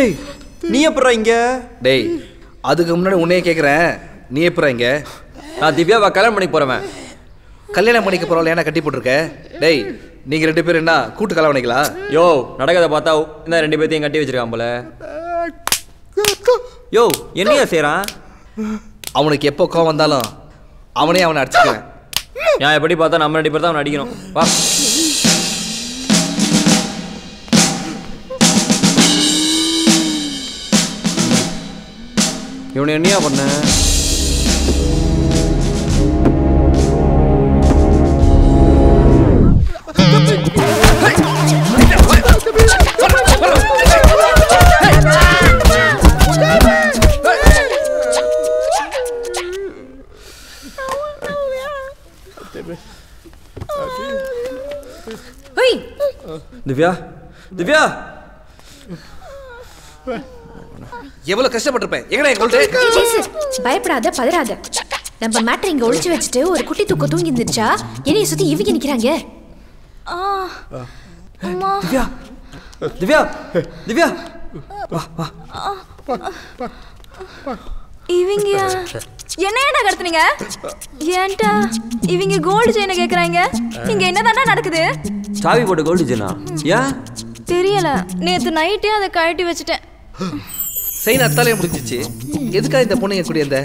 டேய் நீ எப்பறா இங்க? டேய் அதுக்கு முன்னாடி உன்னையே கேட்குறேன், நீ எப்பறா இங்க? நான் திவ்யாவை கல்யாணம் பண்ணிக்க போறவன். கல்யாணம் பண்ணிக்க போறவள ஏன்னா கட்டி போட்டிருக்க? டேய் நீங்க 2 பேரும் என்ன கூட்டு கல்யாணம் பண்ணிக்கலாம்? யோ நடக்கத பார்த்தா இந்த 2 பேத்தையும் கட்டி வச்சிருக்கான் போல. யோ என்னையா செய்றான்? அவனுக்கு எப்போ கோவம் வந்தாலும் அவனே அவனை அடிச்சுக்குவேன். நான் எப்படி பார்த்தா நம்ம 2 பேர் தான் அவனை அடிக்கணும். வா. இவனை என்னையா பண்ண? திவ்யா திவ்யா எவ்வளவு கஷ்டப்பட்டிருப்பேன். எங்கடா எங்க பயப்படாத பதறாத. நம்ம மேட்டர் இங்க ஒளிச்சு வச்சுட்டு ஒரு குட்டி தூக்கம் தூங்கி இருந்துச்சா என்னைய சுத்தி இவங்க நிக்கிறாங்க. திவ்யா திவ்யா திவ்யா வா வா. இவங்க என்னடா கடத்துனீங்க? ஏன்டா இவங்க கோல்டு செயினை கேக்குறாங்க? இங்க என்னதான்டா நடக்குது? சாவி போட்ட கோல்டு செயினா? ஏன் தெரியல. நேத்து நைட்டே அதை கழட்டி வச்சுட்டேன். செயின் அத்தாலே முடிஞ்சிச்சு. எதுக்காக இந்த பொண்ணு கூடிய இந்த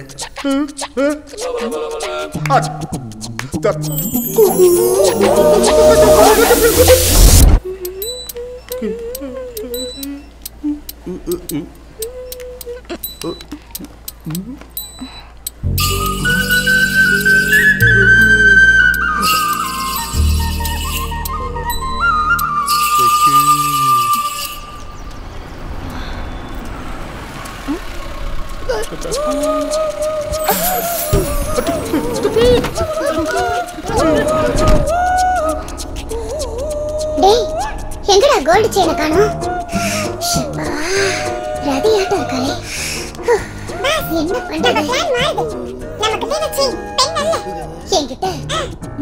எங்கடா கோல்டு செயினை காணோம்? ரதியாட்டம் இருக்காளே. என்ன பண்றது? நமக்கு வேற செயின் பெண் அல்ல. என்கிட்ட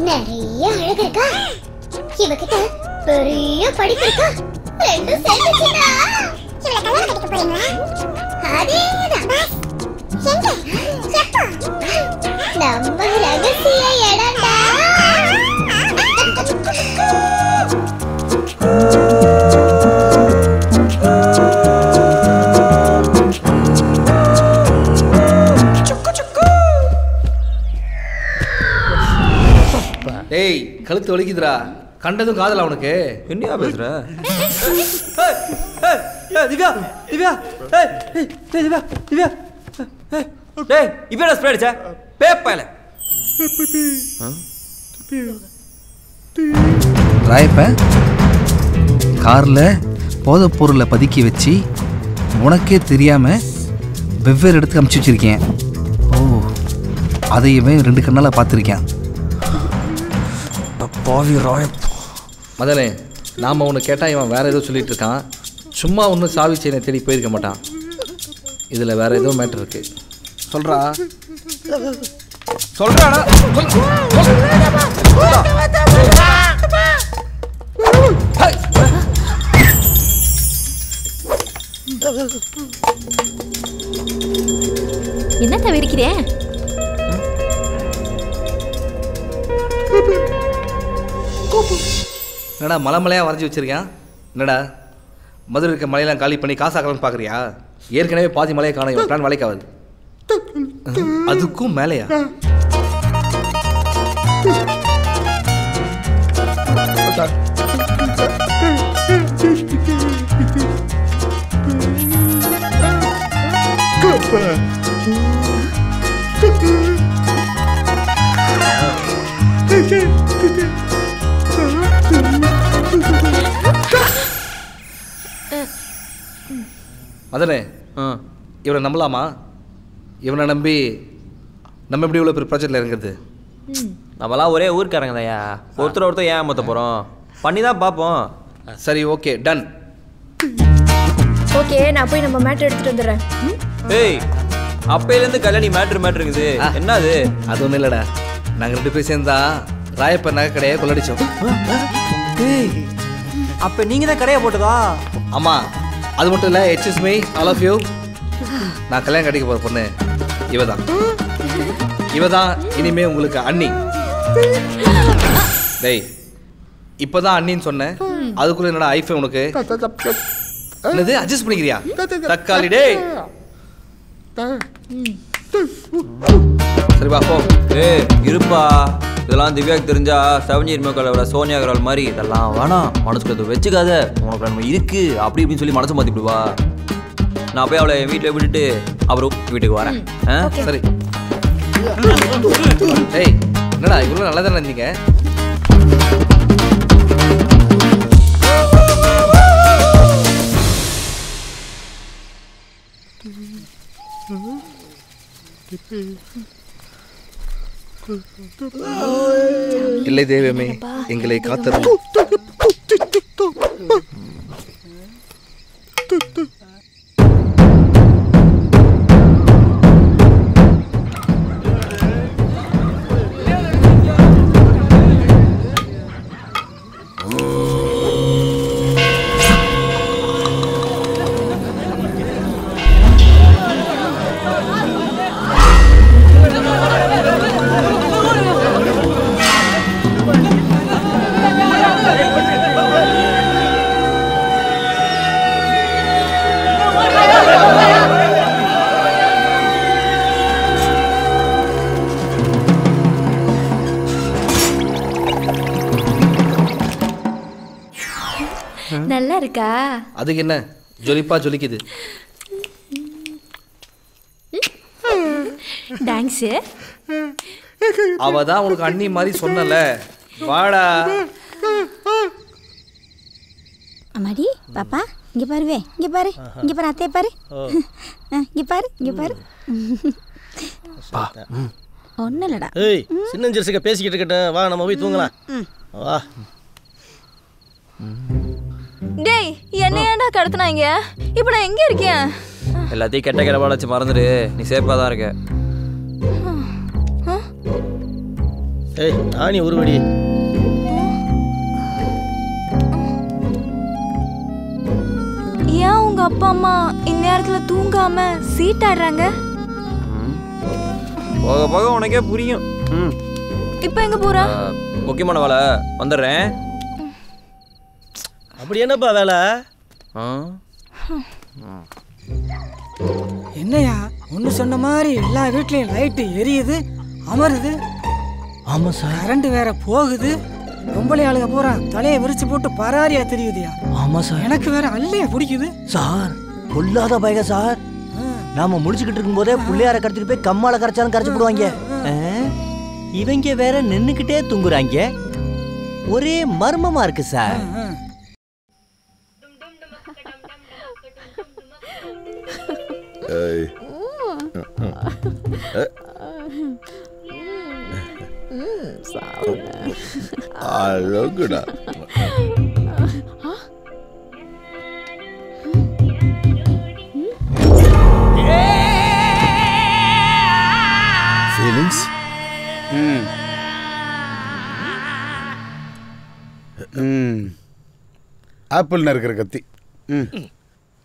நிறைய அழகு இருக்கா, இவகிட்ட பெரிய படிப்பு இருக்கா. ரெண்டும் சேர்ந்துச்சுன்னா இவளை கல்யாணம் கட்டிக்க போறீங்களா? அதேதான் பாஸ். எங்க எப்போ? நம்ம ரகசிய இடம்டா. டேய் கழுத்து வலிக்குதுடா. கண்டதும் காதல் அவனுக்கு. என்னையா பேசுற? திவ்யா திவ்யா திவ்யா திவ்யா டேய் இப்போ ஸ்ப்ரே அடிச்ச பேப்பைல ராயப்ப காரில் போதைப் பொருளை பதுக்கி வச்சு உனக்கே தெரியாமல் வெவ்வேறு இடத்துக்கு அமுச்சு வச்சிருக்கேன். ஓ அதையுமே 2 கண்ணால் பார்த்துருக்கேன். பாவி ராயப்பா. முதலே நாம் ஒன்று கேட்டால் இவன் வேறு ஏதோ சொல்லிகிட்டு இருக்கான். சும்மா ஒன்றும் சாவி செயினை தேடி போயிருக்க மாட்டான். இதில் வேறு ஏதோ மேட்டர் இருக்கு. சொல்கிறா சொல்கிறாடா. என்ன தவிர்க்கிறேன்? என்னடா மலை மலையாக வரைஞ்சி வச்சிருக்கேன்? என்னடா மதுரை இருக்க மலையெல்லாம் காலி பண்ணி காசாக்கலாம்னு பார்க்குறியா? ஏற்கனவே பாதி மலையை காணும். இவன் பிளான் வேலைக்காவது. அதுக்கும் மேலையா? மதனே இவனை நம்பலாமா? இவனை நம்பி நம்ம எப்படி இவ்வளோ பெரிய ப்ராஜெக்டில் இறங்குறது? நம்மளாம் ஒரே ஊருக்காரங்க தான்யா. ஒருத்தர் ஏன் மொத்த போகிறோம் பண்ணி தான் பார்ப்போம். சரி ஓகே டன். ஓகே நான் போய் நம்ம மேட்டர் எடுத்துட்டு வந்துடுறேன். ஏய் அப்பையிலேருந்து கல்யாணி மேட்ரு இருக்குது. என்னது? அது ஒன்றும் இல்லைடா. நாங்கள் 2 பேர் சேர்ந்தா ராயப்ப நகை கடையை கொள்ளடிச்சோம். அப்போ நீங்கள் தான் கடையை போட்டதா? ஆமாம் அது மட்டும் இல்லை, எச்எஸ் மீ ஆல் ஆஃப் யூ. நான் கல்யாணம் கட்டிக்க போகிற பொண்ணு இவ தான் இனிமே உங்களுக்கு அண்ணி. டேய், இப்போதான் அண்ணின்னு சொன்னேன், அதுக்குள்ள என்னடா ஐஃபை உனக்கு? என்னது அட்ஜஸ்ட் பண்ணிக்கிறியா தக்காளி? டேய் சரி வா போ. இருப்பா, இதெல்லாம் திவ்யாவுக்கு தெரிஞ்சா 7 இயர் மேக்கோட சோனியா அகர்வால் மாதிரி இதெல்லாம் வேணாம், மனசுக்கு வச்சுக்காத, உனக்கு நம்ம இருக்கு அப்படி இப்படின்னு சொல்லி மனசு மாற்றிவிடுவா. நான் போய் அவளை வீட்டில் விட்டுட்டு அப்புறம் வீட்டுக்கு வரேன். சரி. டேய் என்னடா இவ்வளோ நல்லா தானே இருந்தீங்க? இல்லை தெய்வமே, எங்களை காத்தரும். நல்லா இருக்கா? அதுக்கு என்ன, ஜொலிப்பா ஜொலிக்குது. தேங்க்ஸ். அவ தான் உனக்கு அண்ணி மாதிரி சொன்னல. வாடா. அம்மாடி பாப்பா, இங்க பாருவே, இங்க பாரு, இங்க பாரு, அத்தைய பாரு, இங்க பாரு, இங்க பாரு. ஒன்னும் இல்லடா. ஏய், சின்ன ஜெர்சிக்க பேசிக்கிட்டு இருக்கட்டும், வா நம்ம போய் தூங்கலாம். வா. டேய், என்ன ஏன்டா கடத்துனாங்க? இப்போ நான் எங்க இருக்கேன்? எல்லாத்தையும் கெட்ட கிடப்பாட வச்சு மறந்துடு, நீ சேஃபாக தான் இருக்க. ஏய், ஆணி உருவடி. ஏன் உங்க அப்பா அம்மா இந்நேரத்துல தூங்காம சீட்டாடுறாங்க? போக போக உனக்கே புரியும். இப்போ எங்க போறா? முக்கியமான வேலை, வந்துடுறேன். அப்படி என்னப்பா வேலை? என்னையா ஒன்று சொன்ன மாதிரி எல்லா வீட்லேயும் லைட்டு எரியுது, அமருது. ஆமாம் சார். கரண்ட் வேற போகுது. பொம்பளை ஆளுங்க போகிறான், தலையை விரிச்சு போட்டு பராரியா தெரியுதுயா. ஆமாம் சார். எனக்கு வேற அல்லையா பிடிக்குது சார். கொல்லாத பயக சார். நாம முடிச்சுக்கிட்டு இருக்கும்போதே புள்ளையார கடத்திட்டு போய் கம்மால கரைச்சாலும் கரைச்சு போடுவாங்க. இவங்க வேற நின்னுக்கிட்டே தூங்குறாங்க. ஒரே மர்மமா இருக்கு சார். அழகுடா. ஃபீலிங்ஸ்? ஆப்பிள் நறுக்கிற கத்தி.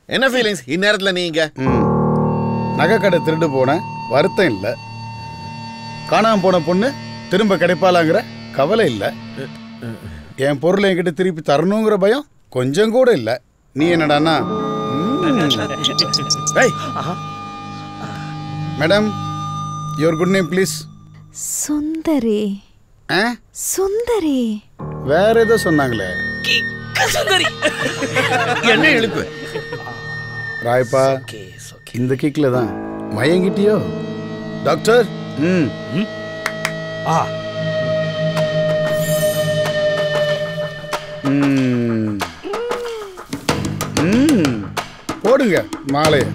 என்ன ஃபீலிங்ஸ் இந்நேரத்தில் நீங்க? நகை கடை திருடு போன வருத்தம் இல்லை, காணாம போன பொண்ணு திரும்ப கிடைப்பாளாங்கிற கவலை இல்லை, என் பொருளை என்கிட்ட திருப்பி தரணுங்கிற பயம் கொஞ்சம் கூட இல்லை. நீ என்னடானா? Madam, your good name please? Sundari. Sundari. வேற ஏதோ சொன்னாங்களே. என்ன எழுப்பு ராய்ப்பா, இந்த கிக்ல தான் மயங்கிட்டியோ? டாக்டர். போடுங்க மாலைய.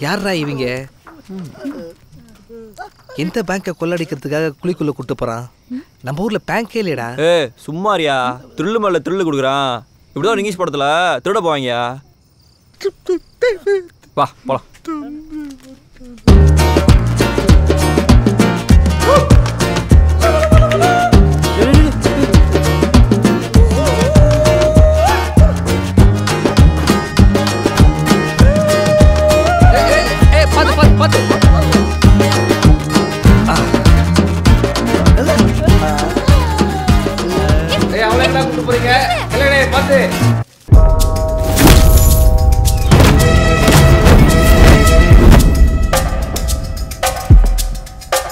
யாரா இவங்க? எந்த பேங்கை கொள்ளடிக்கிறதுக்காக குழிக்குள்ள கூட்டு போறான்? நம்ம ஊர்ல பேங்கே இல்லையடா. சும்மாரியா திருள்ளு மேல திருள்ளு கொடுக்குறான். இப்படிதான் இங்கிலீஷ் படத்துல திருட போவாங்க. வா போலாம். அவளை என்ன கூட்டு போறீங்க? பார்த்து